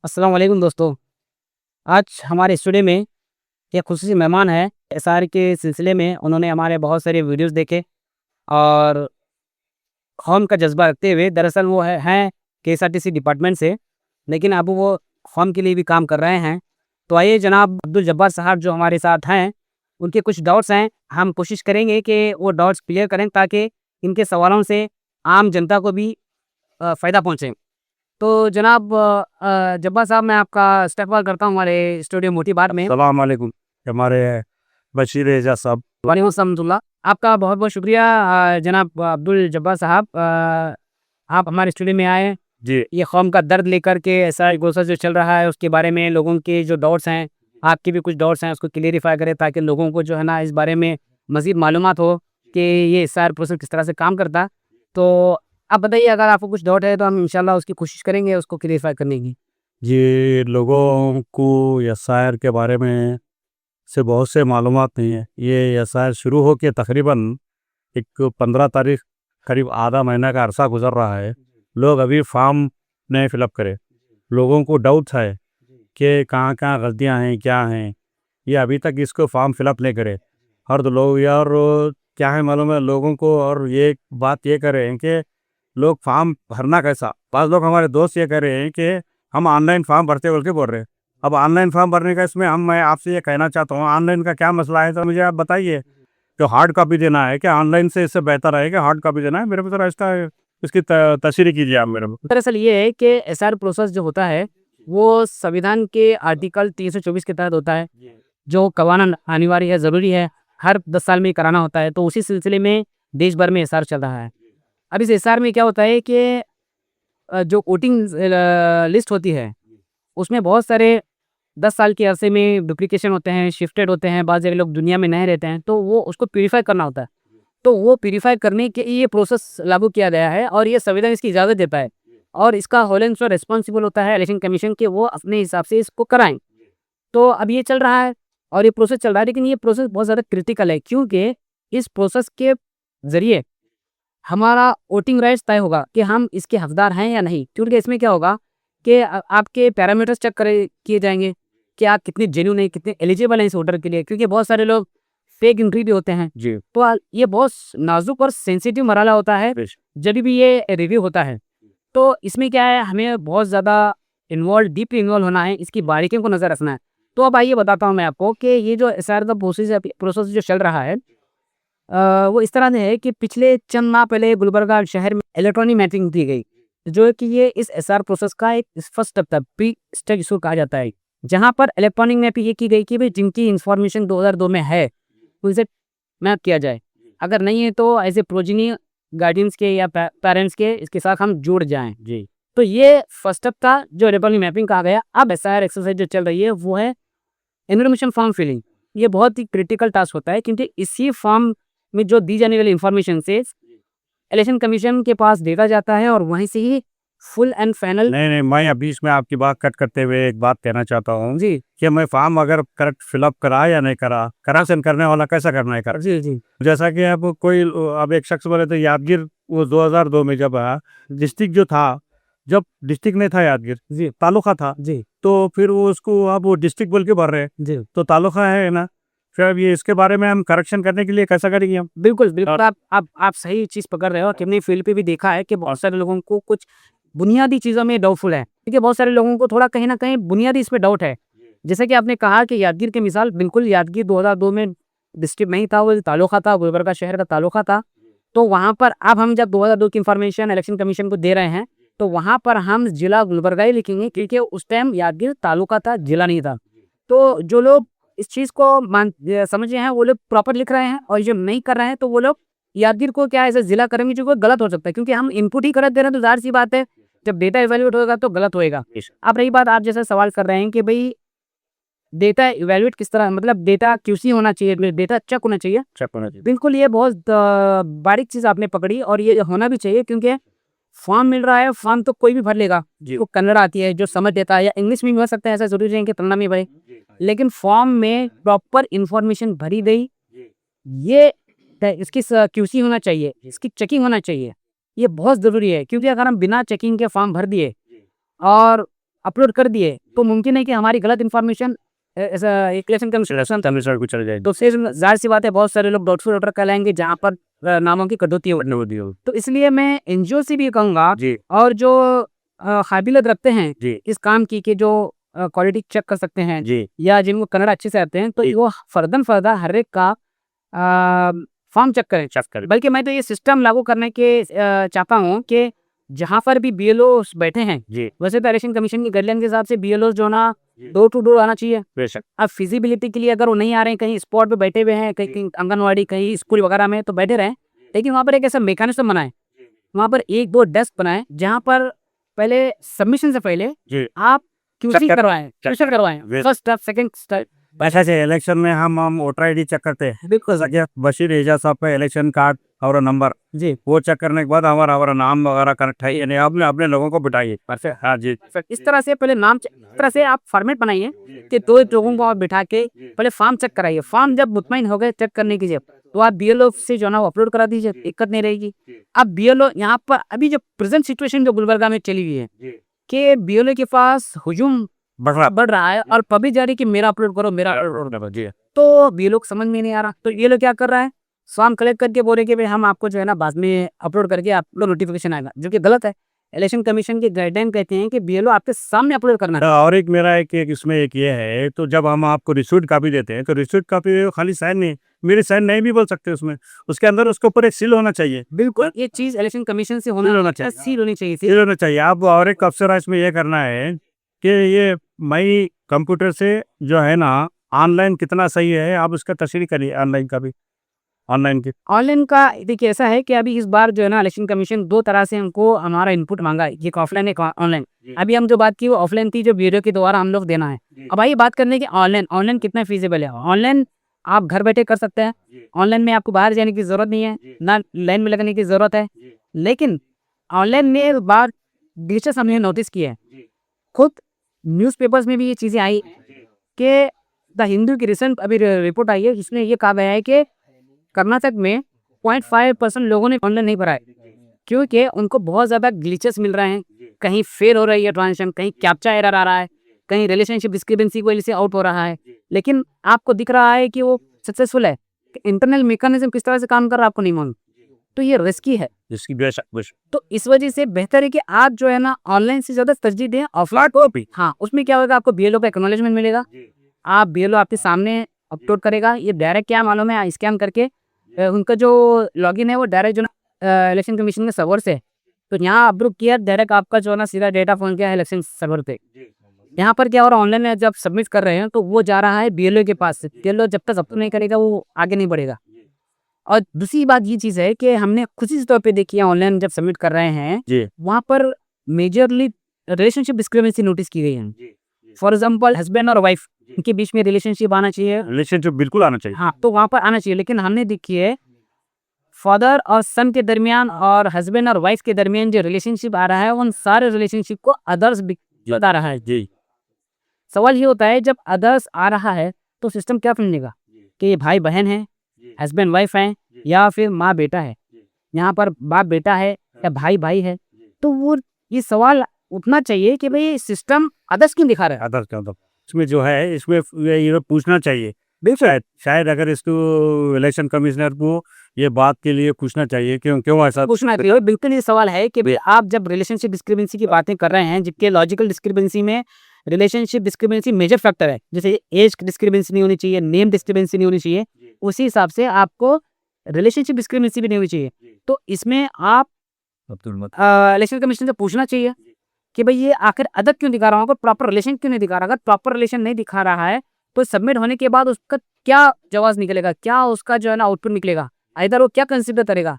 अस्सलाम वालेकुम दोस्तों। आज हमारे स्टूडियो में एक ख़ुसूसी मेहमान है। एसआर के सिलसिले में उन्होंने हमारे बहुत सारे वीडियोज़ देखे और कौम का जज़्बा रखते हुए दरअसल वो हैं केएसआरटीसी डिपार्टमेंट से, लेकिन अब वो कौम के लिए भी काम कर रहे हैं। तो आइए जनाब अब्दुल जब्बार साहब जो हमारे साथ हैं, उनके कुछ डाउट्स हैं, हम कोशिश करेंगे कि वो डाउट्स क्लियर करें ताकि इनके सवालों से आम जनता को भी फ़ायदा पहुँचे। तो जनाब जब्बार साहब मैं आपका इस्तकबाल करता हूँ हमारे स्टूडियो मोती बाग में। अस्सलाम वालेकुम हमारे बशीर एजाज साहब। वालेकुम अस्सलाम। आपका बहुत बहुत शुक्रिया जनाब अब्दुल जब्बार साहब, आप हमारे स्टूडियो में आए। जी ये कौम का दर्द लेकर के ऐसा प्रोसेस जो चल रहा है उसके बारे में लोगों के जो डाउट्स हैं, आपके भी कुछ डाउट्स हैं, उसको क्लियरिफाई करें ताकि लोगों को जो है ना इस बारे में मज़ीद मालूमात हो कि ये सारा प्रोसेस किस तरह से काम करता है। तो आप बताइए, अगर आपको कुछ डाउट है तो हम इंशाल्लाह उसकी कोशिश करेंगे उसको क्लियरिफाई करने की। जी लोगों को एसआईआर के बारे में से बहुत से मालूमात नहीं है। ये एसआईआर शुरू हो के तकरीबन एक 15 तारीख करीब आधा महीना का अरसा गुजर रहा है। लोग अभी फॉर्म नहीं फिलअप करे। लोगों को डाउट है कि कहाँ कहाँ गलतियाँ हैं क्या हैं, ये अभी तक इसको फॉर्म फिलअप नहीं करे। और तो लोग यार क्या है मालूम है लोगों को, और ये बात ये कर रहे हैं कि लोग फॉर्म भरना कैसा। बाज़ लोग हमारे दोस्त ये कह रहे हैं कि हम ऑनलाइन फॉर्म भरते बोल के बोल रहे हैं। अब ऑनलाइन फॉर्म भरने का इसमें मैं आपसे ये कहना चाहता हूँ, ऑनलाइन का क्या मसला है तो मुझे आप बताइए। जो हार्ड कॉपी देना है क्या ऑनलाइन से इससे बेहतर है कि हार्ड कॉपी देना है? मेरे को ज़रा इसका इसकी तशरीह कीजिए आप मेरे को। दरअसल ये है कि एसआर प्रोसेस जो होता है वो संविधान के आर्टिकल 324 के तहत होता है, जो कवाना अनिवार्य है, ज़रूरी है, हर 10 साल में कराना होता है। तो उसी सिलसिले में देश भर में एसआर चल रहा है। अब इस एसआर में क्या होता है कि जो वोटिंग लिस्ट होती है उसमें बहुत सारे 10 साल के अरसे में डुप्लीकेशन होते हैं, शिफ्टेड होते हैं, बाज़ जगह लोग दुनिया में नए रहते हैं, तो वो उसको प्यूरीफाई करना होता है। तो वो प्यूरीफाई करने के लिए ये प्रोसेस लागू किया गया है और ये संविधान इसकी इजाज़त देता है और इसका होल एंड सोल रिस्पॉन्सिबल होता है इलेक्शन कमीशन के, वो अपने हिसाब से इसको कराएँ। तो अब ये चल रहा है और ये प्रोसेस चल रहा है, लेकिन ये प्रोसेस बहुत ज़्यादा क्रिटिकल है क्योंकि इस प्रोसेस के ज़रिए हमारा वोटिंग राइट्स तय होगा कि हम इसके हकदार हैं या नहीं। क्योंकि इसमें क्या होगा कि आपके पैरामीटर्स चेक करे किए जाएंगे कि आप कितने जेन्युइन हैं, कितने एलिजिबल हैं इस वोटर के लिए, क्योंकि बहुत सारे लोग फेक एंट्री भी होते हैं। जी तो ये बहुत नाजुक और सेंसिटिव मरहला होता है जब भी ये रिव्यू होता है। तो इसमें क्या है, हमें बहुत ज़्यादा डीपली इन्वॉल्व होना है, इसकी बारीकियों को नज़र रखना है। तो अब आइए बताता हूँ मैं आपको कि ये जो एसआर का प्रोसेस जो चल रहा है वो इस तरह से है कि पिछले चंद माह पहले गुलबर्गा शहर में इलेक्ट्रॉनिक मैपिंग की गई, जो कि ये इस एसआर प्रोसेस का एक फर्स्ट स्टेप था, प्री स्टेज इसको कहा जाता है, जहाँ पर इलेक्ट्रॉनिक मैपिंग ये की गई कि भाई जिनकी इंफॉर्मेशन 2002 में है उनसे मैप किया जाए, अगर नहीं है तो एज ए प्रोजिनी गार्डियंस के या पेरेंट्स के इसके साथ हम जुड़ जाएं। जी तो ये फर्स्ट स्टेप था जो इलेक्ट्रॉनिक मैपिंग कहा गया। अब एसआर एक्सरसाइज जो चल रही है वो है इन्फॉर्मेशन फॉर्म फिलिंग। ये बहुत ही क्रिटिकल टास्क होता है क्योंकि इसी फॉर्म में जो दी जाने वाली इंफॉर्मेशन से इलेक्शन कमीशन के पास भेजा जाता है और वहीं से ही फुल एंड फाइनल। नहीं, मैं अभी इसमें आपकी बात कट करते हुए एक बात कहना चाहता हूँ जी कि मैं फॉर्म अगर करेक्ट फिलअप करा या नहीं करा, करेक्शन करने वाला कैसा करना है कर। जी जी जैसा कि अब कोई अब एक शख्स बोले तो यादगीर वो 2002 में जब डिस्ट्रिक्ट जो था, जब डिस्ट्रिक्ट नहीं था यादगीर, जी तालुका था, जी तो फिर वो उसको अब वो डिस्ट्रिक्ट बोल के भर रहे हैं, जी तो तालुका है ना। फिर अब ये इसके बारे में हम करेक्शन करने के लिए कैसा करेंगे हम? बिल्कुल बिल्कुल, आप सही चीज़ पकड़ रहे हो कि हमने फील्ड पे भी देखा है कि बहुत सारे लोगों को कुछ बुनियादी चीज़ों में डाउटफुल है, क्योंकि बहुत सारे लोगों को थोड़ा कहीं ना कहीं बुनियादी इस पे डाउट है। जैसे कि आपने कहा कि यादगीर की मिसाल, बिल्कुल यादगीर 2002 में डिस्ट्रिक्ट नहीं था, वो तालुका था, गुलबर्गा शहर का तालुका था। तो वहाँ पर अब हम जब 2002 की इंफॉर्मेशन इलेक्शन कमीशन को दे रहे हैं तो वहाँ पर हम जिला गुलबर्गा ही लिखेंगे, क्योंकि उस टाइम यादगीर तालुका था, जिला नहीं था। तो जो लोग इस चीज़ को समझ रहे हैं वो लोग प्रॉपर लिख रहे हैं, और जो नहीं कर रहे हैं तो वो लोग यादगीर को क्या ऐसा जिला करेंगे जो गलत हो सकता है, क्योंकि हम इनपुट ही गलत दे रहे हैं। तो जाहिर सी बात है जब डेटा इवैल्यूएट होगा तो गलत होएगा। अब रही बात, आप जैसा सवाल कर रहे हैं कि भाई डेटा इवैल्यूएट किस तरह, मतलब डेटा क्यूसी होना चाहिए, डेटा चेक होना चाहिए। चेक होना चाहिए। बिल्कुल, ये बहुत बारीक चीज़ आपने पकड़ी और ये होना भी चाहिए, क्योंकि फॉर्म मिल रहा है, फॉर्म तो कोई भी भर लेगा जो कन्नड़ आती है, जो समझ लेता है, या इंग्लिश में भी भर सकता है, ऐसा जरूरी नहीं कि कन्नड़ में भरे। लेकिन फॉर्म में प्रॉपर इंफॉर्मेशन भरी गई, ये इसकी क्यूसी होना चाहिए, इसकी चेकिंग होना चाहिए। ये बहुत ज़रूरी है, क्योंकि अगर हम बिना चेकिंग के फॉर्म भर दिए और अपलोड कर दिए तो मुमकिन है कि हमारी गलत इन्फॉर्मेशन इलेक्शन कमीशन को चले जाए तो फिर जाहिर सी बात है बहुत सारे लोग डाउटफुल वोटर कहलाएंगे जहाँ पर नामों की कटौती हो। तो इसलिए मैं एनजीओ से भी कहूँगा जी और जो काबिलियत रखते हैं जी इस काम की कि जो क्वालिटी चेक कर सकते हैं जी या जिनको कन्नड़ अच्छे से आते हैं तो जी। वो फर्दर हर एक का फॉर्म चेक करें। चक्कर बल्कि मैं तो ये सिस्टम लागू करने के चाहता हूँ कि जहाँ पर भी बीएलओ बैठे हैं जी वैसे तो इलेक्शन कमीशन की गाइडलाइन के हिसाब से बीएलओ जो ना जी। डोर टू डोर आना चाहिए। बेशक अब फिजिबिलिटी के लिए अगर वो नहीं आ रहे हैं कहीं स्पॉट पे बैठे हुए हैं कहीं आंगनवाड़ी कहीं स्कूल वगैरह में तो बैठे रहें लेकिन वहाँ पर एक ऐसा मैकेनिज्म बनाए वहाँ पर 1-2 डेस्क बनाए जहाँ पर पहले सबमिशन से पहले जी आप क्यूसी चेक करवाएं क्यूशर करवाएं Yes. First step second step. ऐसा से इलेक्शन में हम वोटर आईडी चेक करते हैं बिल्कुल बशीर एजाज साहब का इलेक्शन कार्ड और नंबर जी वो चेक करने के बाद हमारा नाम वगैरह करेक्ट है यानी आपने अपने लोगों को बिठाइए परफेक्ट हाँ जी इस तरह से पहले नाम इस तरह से आप फॉर्मेट बनाइए कि 2 लोगों को आप बिठा के पहले फॉर्म चेक कराइए। फॉर्म जब मुतमईन हो गए चेक करने की जब तो आप बीएलओ से जो ना अपलोड करा दीजिए दिक्कत नहीं रहेगी। अब बीएलओ यहाँ पर अभी जो प्रेजेंट सिचुएशन जो गुलबर्गा में चली हुई है कि बीएलओ के पास हुजूम बढ़ रहा है और पब्लिक जा रही है कि मेरा अपलोड करो मेरा अपलोड जी तो बीएलओ को समझ में नहीं आ रहा तो ये लोग क्या कर रहा है फॉर्म कलेक्ट करके बोले कि भाई हम आपको जो है ना बाद में अपलोड करके आपको नोटिफिकेशन आएगा जो कि गलत है। इलेक्शन कमीशन के गाइडलाइन कहते हैं कि बीएलओ आपके सामने अपलोड करना है। और एक मेरा एक इसमें एक ये है तो जब हम आपको रिसीट कॉपी देते हैं तो रिसीट कॉपी खाली साइन नहीं मेरी साइन नहीं भी बोल सकते उसमें उसके अंदर उसके ऊपर एक सील होना चाहिए बिल्कुल ये चीज इलेक्शन कमीशन से होना चाहिए सील होनी चाहिए सील होना चाहिए। आप और एक अफसर इसमें ये करना है कि ये मई कंप्यूटर से जो है ना ऑनलाइन कितना सही है आप उसका तस्वीर करिए ऑनलाइन का भी ऑनलाइन की ऑनलाइन का देखिए ऐसा है कि अभी इस बार जो है ना इलेक्शन कमीशन 2 तरह से हमको हमारा इनपुट मांगा है एक ऑफलाइन एक ऑनलाइन। अभी हम जो बात की वो ऑफलाइन थी जो ब्यूरो के द्वारा हम लोग देना है। अब आइए बात करने की ऑनलाइन कितना फीजिबल है। ऑनलाइन आप घर बैठे कर सकते हैं ऑनलाइन में आपको बाहर जाने की जरूरत नहीं है ना लाइन में लगने की जरूरत है। लेकिन ऑनलाइन में बार दिलचस्प हमने नोटिस किया है खुद न्यूज़पेपर्स में भी ये चीज़ें आई कि द हिंदू की रिसेंट अभी रिपोर्ट आई है जिसमें ये कहा गया है कि कर्नाटक में 0.5% लोगों ने ऑनलाइन नहीं भरा है क्योंकि उनको बहुत ज़्यादा ग्लिचेस मिल रहे हैं। कहीं फेल हो रही है ट्रांजेक्शन कहीं कैप्चा एरर आ रहा है कहीं रिलेशनशिप डिस्क्रिपेंसी की वजह से आउट हो रहा है लेकिन आपको दिख रहा है कि वो सक्सेसफुल है। इंटरनल मैकेनिज्म किस तरह से काम कर रहा है आपको नहीं मालूम तो ये रिस्की है। जिसकी बेशक तो इस वजह से बेहतर है कि आप जो है ना ऑनलाइन से ज़्यादा तरजीह दें ऑफलाइन को भी। हाँ उसमें क्या होगा आपको बीएलओ का एक्नॉलेजमेंट मिलेगा आप बीएलओ आपके सामने अपलोड करेगा। ये डायरेक्ट क्या मालूम है स्कैन करके उनका जो लॉगिन है वो डायरेक्ट जो ना इलेक्शन कमीशन के सर्वर से तो यहाँ अप्रूव किया डायरेक्ट आपका जो है ना सीधा डेटा फोन किया है इलेक्शन सर्वर पे। यहाँ पर क्या हो रहा है ऑनलाइन में जब सबमिट कर रहे हैं तो वो जा रहा है बीएलओ के पास से बीएलओ जब तक अपलोड नहीं करेगा वो आगे नहीं बढ़ेगा। और दूसरी बात ये चीज़ है कि हमने खुशी तौर पे देखी है ऑनलाइन जब सबमिट कर रहे हैं जी वहाँ पर मेजरली रिलेशनशिप डिस्क्रिपेंसी नोटिस की गई है। फॉर एग्जांपल हस्बैंड और वाइफ इनके बीच में रिलेशनशिप आना चाहिए रिलेशनशिप बिल्कुल आना चाहिए हाँ तो वहाँ पर आना चाहिए लेकिन हमने देखी है फादर और सन के दरमियान और हस्बैंड और वाइफ के दरमियान जो रिलेशनशिप आ रहा है उन सारे रिलेशनशिप को अदर्स बता रहा है। जी सवाल ये होता है जब अदर्स आ रहा है तो सिस्टम क्या समझेगा कि ये भाई बहन है हस्बैंड वाइफ है या फिर माँ बेटा है यहाँ पर बाप बेटा है या भाई भाई है तो वो ये सवाल उठना चाहिए कि भाई सिस्टम अदर्स क्यों दिखा रहा है। अदर क्या इसमें जो है इसमें ये पूछना चाहिए शायद अगर इसको इलेक्शन कमिश्नर को ये बात के लिए पूछना चाहिए क्यों ऐसा पूछना चाहिए। बिल्कुल ये सवाल है कि आप जब रिलेशनशिप डिस्क्रिपेंसी की बातें कर रहे हैं जिसके लॉजिकल डिस्क्रिपेंसी में रिलेशनशिप डिस्क्रिपेंसी मेजर फैक्टर है जैसे एज डिस्क्रिपेंसी नहीं होनी चाहिए नेम डिस्क्रिपेंसी नहीं होनी चाहिए उसी हिसाब से आपको रिलेशनशिप डिस्क्रिपेंसी भी नहीं होनी चाहिए। तो इसमें आप इलेक्शन कमीशन से पूछना चाहिए कि भाई ये आखिर अदब क्यों दिखा रहा हूँ प्रॉपर रिलेशन क्यों नहीं दिखा रहा। अगर प्रॉपर रिलेशन नहीं दिखा रहा है तो सबमिट होने के बाद उसका क्या जवाब निकलेगा क्या उसका जो है ना आउटपुट निकलेगा इधर वो क्या कंसिडर करेगा।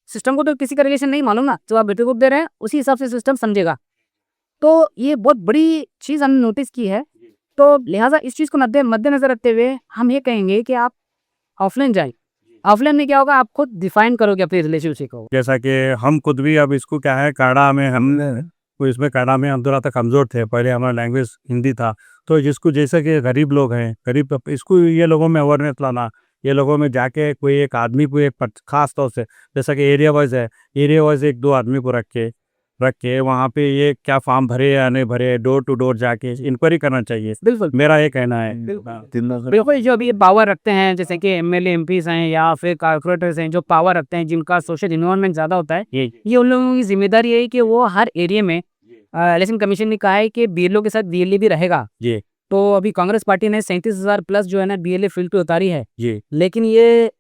सिस्टम को तो किसी का रिलेशन नहीं मालूम ना जो आप बेटे को दे रहे हैं उसी हिसाब से सिस्टम समझेगा। तो ये बहुत बड़ी चीज़ हमने नोटिस की है तो लिहाजा इस चीज़ को मद्देनजर रखते हुए हम ये कहेंगे कि आप ऑफलाइन जाएं। ऑफलाइन में क्या होगा आप खुद डिफाइन करोगे अपनी रिलेशनशिप को जैसा कि हम खुद भी अब इसको क्या है काड़ा में हमने इसमें काड़ा में हम थोड़ा सा कमज़ोर थे पहले हमारा लैंग्वेज हिंदी था तो जिसको जैसे कि गरीब लोग हैं गरीब इसको ये लोगों में अवेयरनेस लाना ये लोगों में जाके कोई एक आदमी को एक खास तौर से जैसा कि एरिया वाइज है एरिया वाइज 1-2 आदमी को रख के रख के वहाँ पे ये क्या फॉर्म भरे या नहीं भरे, डोर टू डोर जाके इंक्वायरी करना चाहिए। बिल्कुल मेरा ये कहना है। बिल्कुल, जो अभी पावर रखते हैं जैसे कि एमएलए एमपीज हैं या फिर कारपोरेटर्स हैं जो पावर रखते हैं जिनका सोशल इन्वॉल्वमेंट ज़्यादा होता है, ये उन लोगों की जिम्मेदारी है कि वो हर एरिया में इलेक्शन कमीशन ने कहा है कि बीएलओ के साथ बीएलए भी रहेगा। जी तो अभी कांग्रेस पार्टी ने 37,000 प्लस जो है ना बीएलए फील्ड पे उतारी है, जी लेकिन ये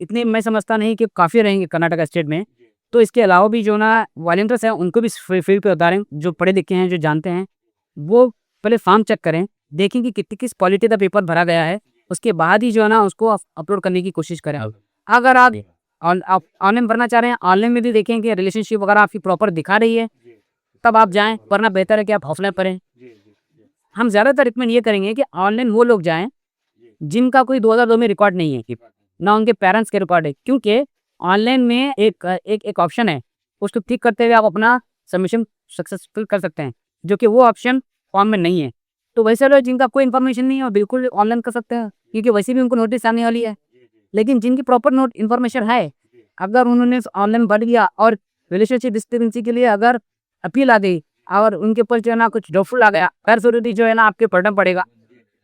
इतने मैं समझता नहीं कि काफ़ी रहेंगे कर्नाटका स्टेट में। तो इसके अलावा भी जो ना वॉलंटियर्स हैं उनको भी फील्ड पे उतारें, जो पढ़े लिखे हैं, जो जानते हैं, वो पहले फॉर्म चेक करें, देखें कि किस क्वालिटी का पेपर भरा गया है, उसके बाद ही जो है ना उसको अपलोड करने की कोशिश करें। अगर आप ऑनलाइन भरना चाह रहे हैं, ऑनलाइन में भी देखें कि रिलेशनशिप वगैरह आपकी प्रॉपर दिखा रही है, तब आप जाएँ, वरना बेहतर है कि आप ऑफलाइन पढ़ें। हम ज़्यादातर रिकमेंड ये करेंगे कि ऑनलाइन वो लोग जाएँ जिनका कोई 2002 में रिकॉर्ड नहीं है, ना उनके पेरेंट्स के रिकॉर्ड है, क्योंकि ऑनलाइन में एक ऑप्शन है, उसको क्लिक करते हुए आप अपना सबमिशन सक्सेसफुल कर सकते हैं, जो कि वो ऑप्शन फॉर्म में नहीं है। तो वैसे लोग जिनका कोई इन्फॉर्मेशन नहीं है वो बिल्कुल ऑनलाइन कर सकते हैं, क्योंकि वैसे भी उनको नोटिस आने वाली है। लेकिन जिनकी प्रॉपर नोट इन्फॉर्मेशन है, अगर उन्होंने ऑनलाइन भर दिया और रिलेशनशिप डिस्टर्बेंसी के लिए अगर अपील आ गई और उनके ऊपर जो है ना कुछ डाउटफुल आ गया, गैर ज़रूरी जो है ना आपके पढ़ना पड़ेगा,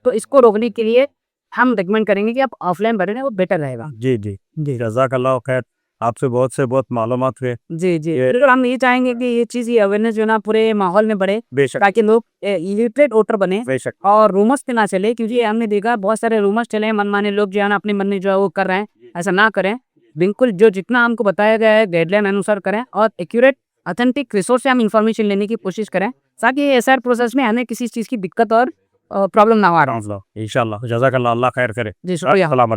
तो इसको रोकने के लिए हम रिकमेंड करेंगे कि आप ऑफलाइन भरें, वो बेटर रहेगा। जी जी जी जज़ाकल्लाह खैर, आपसे बहुत मालूमात हुए। जी, जी। बिल्कुल, हम ये चाहेंगे कि ये चीज़, ये अवेयरनेस जो है ना पूरे माहौल में बढ़े, बेशक ताकि लोग इलिटरेट वोटर बने बेशक और रूमर्स पे ना चले, क्योंकि हमने देखा बहुत सारे रूमर्स चले हैं, मनमाने लोग जो है ना अपने मन में जो है वो कर रहे हैं, ऐसा ना करें। बिल्कुल जो जितना हमको बताया गया है गाइडलाइन अनुसार करें और एक्यूरेट ऑथेंटिक रिसोर्स से हम इंफॉर्मेशन लेने की कोशिश करें, ताकि एसआर प्रोसेस में हमें किसी चीज़ की दिक्कत और प्रॉब्लम ना हो। इंशाल्लाह जज़ाकल्लाह, अल्लाह खैर करे। जी, शुक्रिया। सलामत।